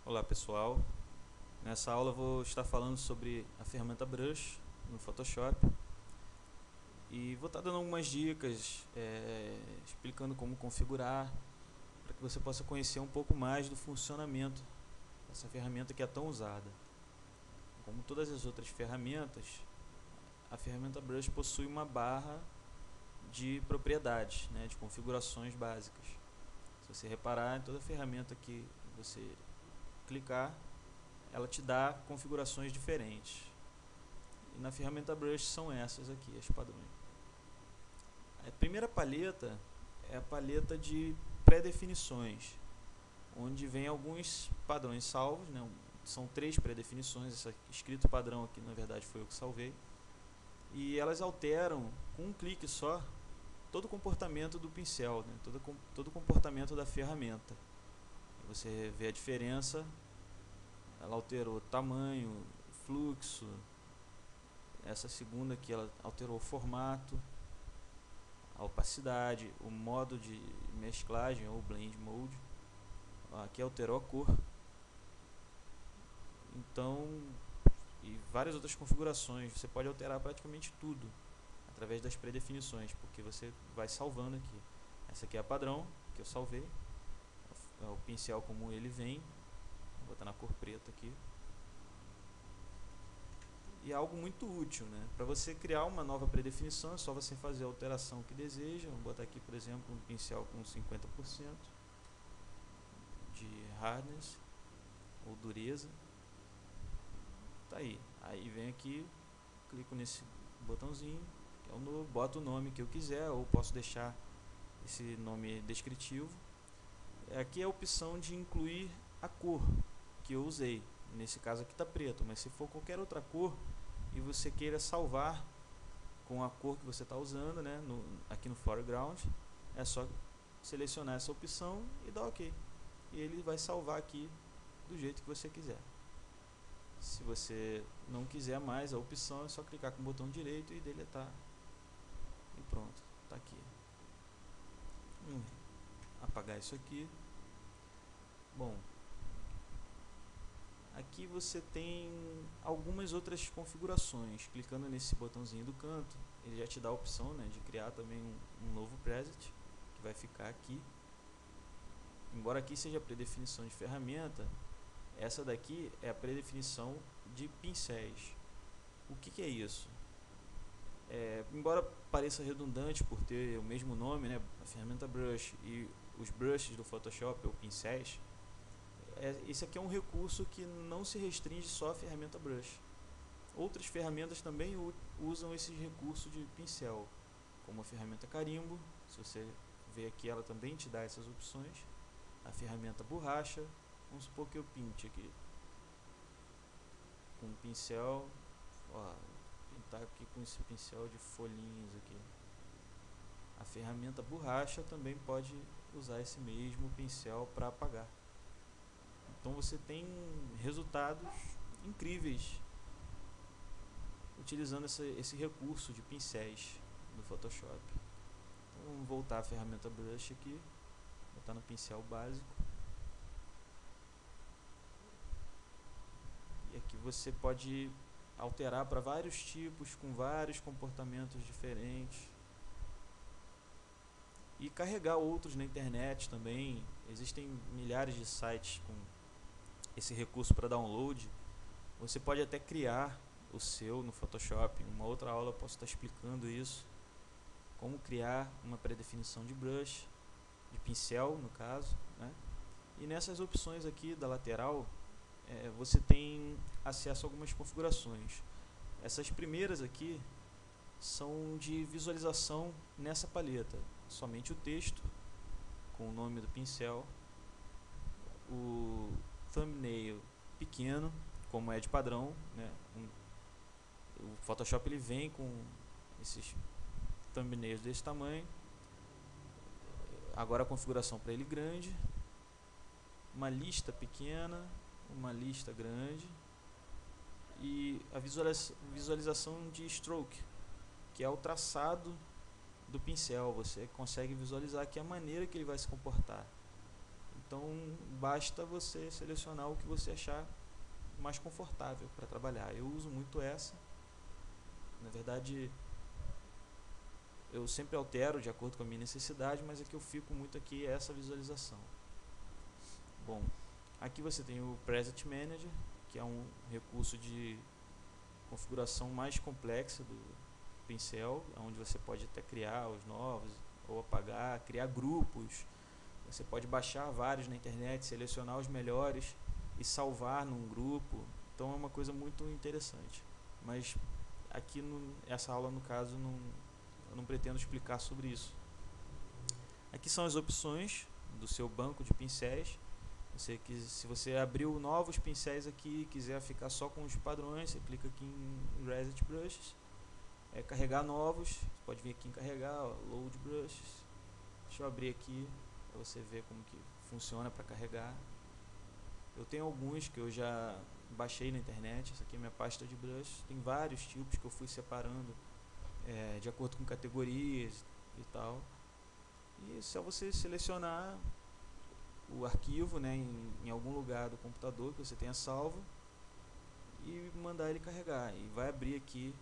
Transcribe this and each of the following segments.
Olá pessoal, nessa aula eu vou estar falando sobre a ferramenta Brush no Photoshop e vou estar dando algumas dicas, explicando como configurar, para que você possa conhecer um pouco mais do funcionamento dessa ferramenta que é tão usada. Como todas as outras ferramentas, a ferramenta Brush possui uma barra de propriedades, de configurações básicas. Se você reparar, em toda ferramenta que você clicar, ela te dá configurações diferentes. E na ferramenta Brush são essas aqui, as padrões. A primeira paleta é a paleta de pré-definições, onde vem alguns padrões salvos, são 3 pré-definições, esse escrito padrão aqui na verdade foi eu que salvei. E elas alteram, com um clique só, todo o comportamento do pincel, todo o comportamento da ferramenta. Você vê a diferença. Ela alterou tamanho, fluxo. Essa segunda aqui ela alterou o formato, a opacidade, o modo de mesclagem ou blend mode. Aqui alterou a cor. Então, e várias outras configurações. Você pode alterar praticamente tudo através das predefinições, porque você vai salvando aqui. Essa aqui é a padrão que eu salvei. É o pincel como ele vem. Vou botar na cor preta aqui. E é algo muito útil, para você criar uma nova predefinição é só você fazer a alteração que deseja. Vou botar aqui, por exemplo, um pincel com 50% de hardness ou dureza. Tá aí. Aí vem aqui, clico nesse botãozinho, que é o novo, boto o nome que eu quiser, ou posso deixar esse nome descritivo. Aqui é a opção de incluir a cor que eu usei. Nesse caso aqui está preto, mas se for qualquer outra cor e você queira salvar com a cor que você está usando, aqui no foreground, é só selecionar essa opção e dar OK. E ele vai salvar aqui do jeito que você quiser. Se você não quiser mais a opção, é só clicar com o botão direito e deletar. E pronto, está aqui. Apagar isso aqui. Bom, aqui você tem algumas outras configurações. Clicando nesse botãozinho do canto, ele já te dá a opção de criar também um novo preset, que vai ficar aqui. Embora aqui seja a predefinição de ferramenta, essa daqui é a predefinição de pincéis. O que é isso? Embora pareça redundante por ter o mesmo nome, a ferramenta Brush e os brushes do Photoshop ou pincéis, esse aqui é um recurso que não se restringe só à ferramenta Brush. Outras ferramentas também usam esse recurso de pincel, como a ferramenta Carimbo. Se você ver aqui, ela também te dá essas opções. A ferramenta Borracha, vamos supor que eu pinte aqui com um pincel, pintar aqui com esse pincel de folhinhas aqui. A ferramenta Borracha também pode usar esse mesmo pincel para apagar. Então você tem resultados incríveis utilizando esse recurso de pincéis no Photoshop. Então vamos voltar à ferramenta Brush aqui, botar no pincel básico. E aqui você pode alterar para vários tipos, com vários comportamentos diferentes. E carregar outros na internet também. Existem milhares de sites com esse recurso para download. Você pode até criar o seu no Photoshop. Em uma outra aula eu posso estar explicando isso. Como criar uma predefinição de brush, de pincel no caso. E nessas opções aqui da lateral, você tem acesso a algumas configurações. Essas primeiras aqui são de visualização nessa paleta. Somente o texto com o nome do pincel, o thumbnail pequeno, como é de padrão, o Photoshop ele vem com esses thumbnails desse tamanho. Agora a configuração para ele grande, uma lista pequena, uma lista grande e a visualização de stroke, que é o traçado do pincel. Você consegue visualizar aqui a maneira que ele vai se comportar. Então basta você selecionar o que você achar mais confortável para trabalhar. Eu uso muito essa. Na verdade, eu sempre altero de acordo com a minha necessidade, mas aqui eu fico muito aqui essa visualização. Bom, aqui você tem o Preset Manager, que é um recurso de configuração mais complexa do pincel, onde você pode até criar os novos ou apagar, criar grupos. Você pode baixar vários na internet, selecionar os melhores e salvar num grupo. Então é uma coisa muito interessante. Mas aqui essa aula, no caso, eu não pretendo explicar sobre isso. Aqui são as opções do seu banco de pincéis. Se você abriu novos pincéis aqui e quiser ficar só com os padrões, você clica aqui em Reset Brushes. Carregar novos, você pode vir aqui em carregar, Load Brushes. Deixa eu abrir aqui para você ver como que funciona para carregar. Eu tenho alguns que eu já baixei na internet. Essa aqui é minha pasta de brushes. Tem vários tipos que eu fui separando de acordo com categorias e tal. E é só você selecionar o arquivo, né, em algum lugar do computador que você tenha salvo e mandar ele carregar. E vai abrir aqui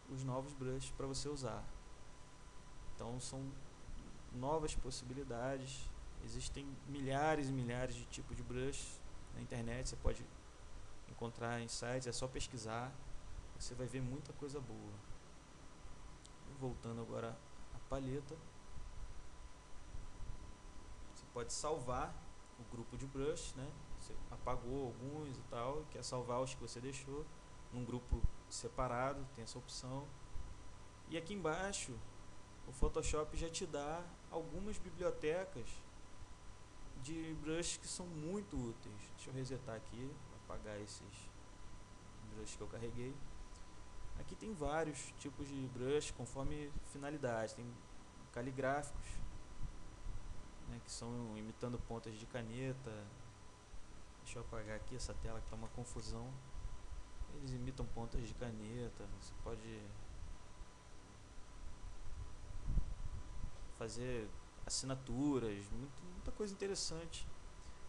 os novos brushes para você usar. Então são novas possibilidades. Existem milhares e milhares de tipos de brush na internet. Você pode encontrar em sites, é só pesquisar. Você vai ver muita coisa boa. Voltando agora à palheta. Você pode salvar o grupo de brush, né? Você apagou alguns e tal, quer salvar os que você deixou num grupo separado, tem essa opção. E aqui embaixo o Photoshop já te dá algumas bibliotecas de brushes que são muito úteis. Deixa eu resetar aqui, apagar esses brushes que eu carreguei. Aqui tem vários tipos de brush conforme finalidade. Tem caligráficos, né, que são imitando pontas de caneta. Deixa eu apagar aqui essa tela que está uma confusão. Eles imitam pontas de caneta. Você pode fazer assinaturas, muita coisa interessante.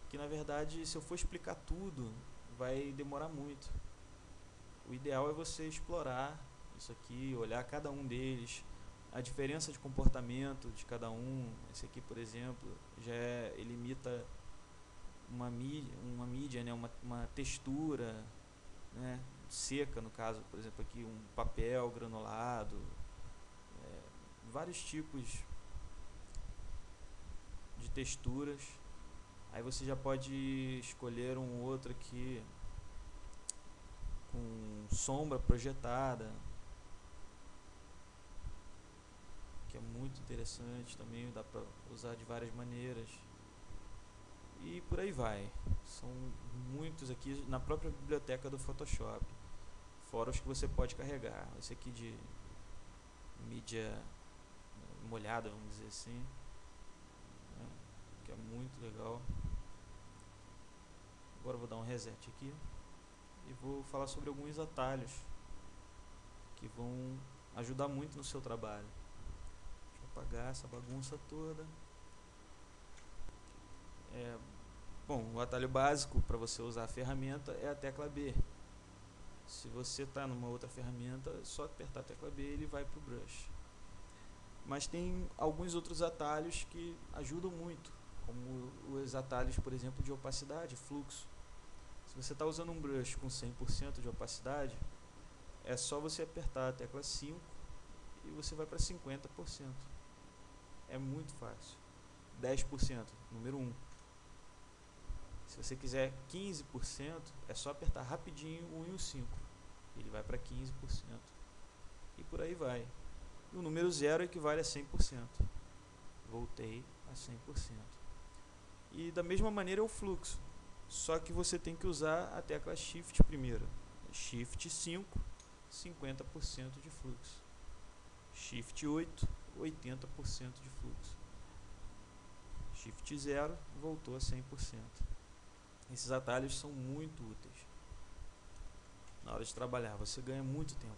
Que na verdade, se eu for explicar tudo, vai demorar muito. O ideal é você explorar isso aqui, olhar cada um deles, a diferença de comportamento de cada um. Esse aqui, por exemplo, ele imita uma mídia, né, uma textura, né, seca, no caso, por exemplo, aqui um papel granulado, vários tipos de texturas. Aí você já pode escolher um outro aqui com sombra projetada, que é muito interessante também, dá para usar de várias maneiras. E por aí vai. São muitos aqui na própria biblioteca do Photoshop, fora os que você pode carregar. Esse aqui de mídia molhada, vamos dizer assim, né, que é muito legal. Agora eu vou dar um reset aqui e vou falar sobre alguns atalhos que vão ajudar muito no seu trabalho. Deixa eu apagar essa bagunça toda. Bom, o atalho básico para você usar a ferramenta é a tecla B. Se você está numa outra ferramenta, é só apertar a tecla B e ele vai para o brush. Mas tem alguns outros atalhos que ajudam muito, como os atalhos, por exemplo, de opacidade, fluxo. Se você está usando um brush com 100% de opacidade, é só você apertar a tecla 5 e você vai para 50%. É muito fácil. 10%, número 1. Se você quiser 15%, é só apertar rapidinho o 1 e o 5. Ele vai para 15%. E por aí vai. E o número 0 equivale a 100%. Voltei a 100%. E da mesma maneira é o fluxo. Só que você tem que usar a tecla Shift primeiro. Shift 5, 50% de fluxo. Shift 8, 80% de fluxo. Shift 0, voltou a 100%. Esses atalhos são muito úteis na hora de trabalhar, você ganha muito tempo.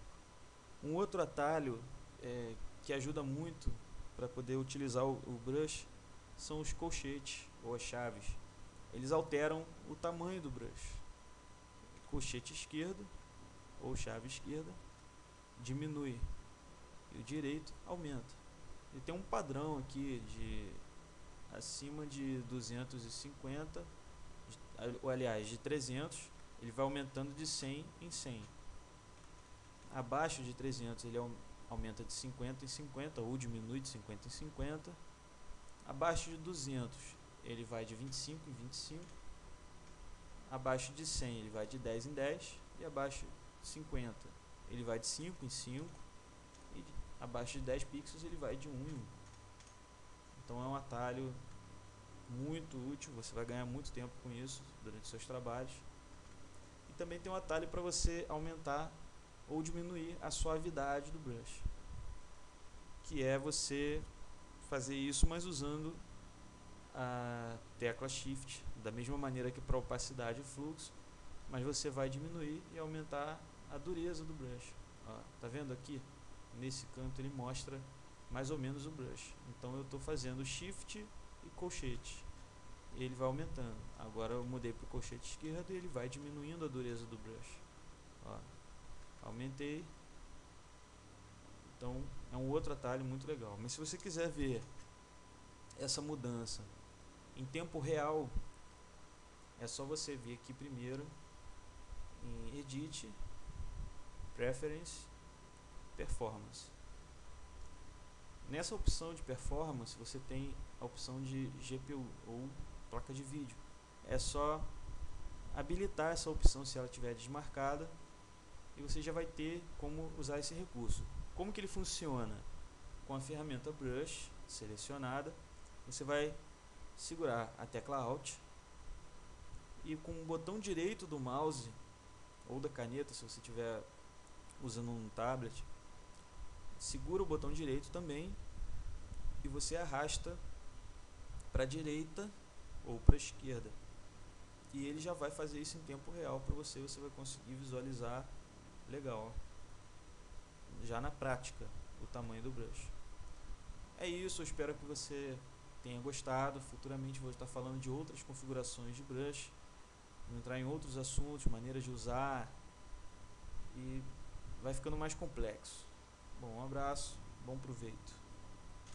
Um outro atalho que ajuda muito para poder utilizar o brush são os colchetes ou as chaves. Eles alteram o tamanho do brush. Colchete esquerdo ou chave esquerda diminui e o direito aumenta. Ele tem um padrão aqui de acima de 250, ou aliás de 300, ele vai aumentando de 100 em 100. Abaixo de 300 ele aumenta de 50 em 50 ou diminui de 50 em 50. Abaixo de 200 ele vai de 25 em 25. Abaixo de 100 ele vai de 10 em 10. E abaixo de 50 ele vai de 5 em 5. E abaixo de 10 pixels ele vai de 1 em 1. Então é um atalho muito útil, você vai ganhar muito tempo com isso durante seus trabalhos. E também tem um atalho para você aumentar ou diminuir a suavidade do brush, que é você fazer isso, mas usando a tecla Shift, da mesma maneira que para opacidade e fluxo, mas você vai diminuir e aumentar a dureza do brush. Ó, tá vendo aqui? Nesse canto ele mostra mais ou menos o brush. Então eu estou fazendo Shift e colchete, ele vai aumentando. Agora eu mudei para o colchete esquerdo e ele vai diminuindo a dureza do brush. Ó, aumentei. Então é um outro atalho muito legal. Mas se você quiser ver essa mudança em tempo real, é só você vir aqui primeiro em Edit, Preference, Performance. Nessa opção de Performance você tem a opção de GPU ou placa de vídeo. É só habilitar essa opção se ela estiver desmarcada e você já vai ter como usar esse recurso. Como que ele funciona? Com a ferramenta Brush selecionada, você vai segurar a tecla Alt e com o botão direito do mouse ou da caneta, se você estiver usando um tablet, segura o botão direito também e você arrasta para a direita ou para a esquerda. E ele já vai fazer isso em tempo real para você, você vai conseguir visualizar legal, já na prática, o tamanho do brush. É isso, eu espero que você tenha gostado. Futuramente vou estar falando de outras configurações de brush, vou entrar em outros assuntos, maneiras de usar, e vai ficando mais complexo. Bom, um abraço, bom proveito.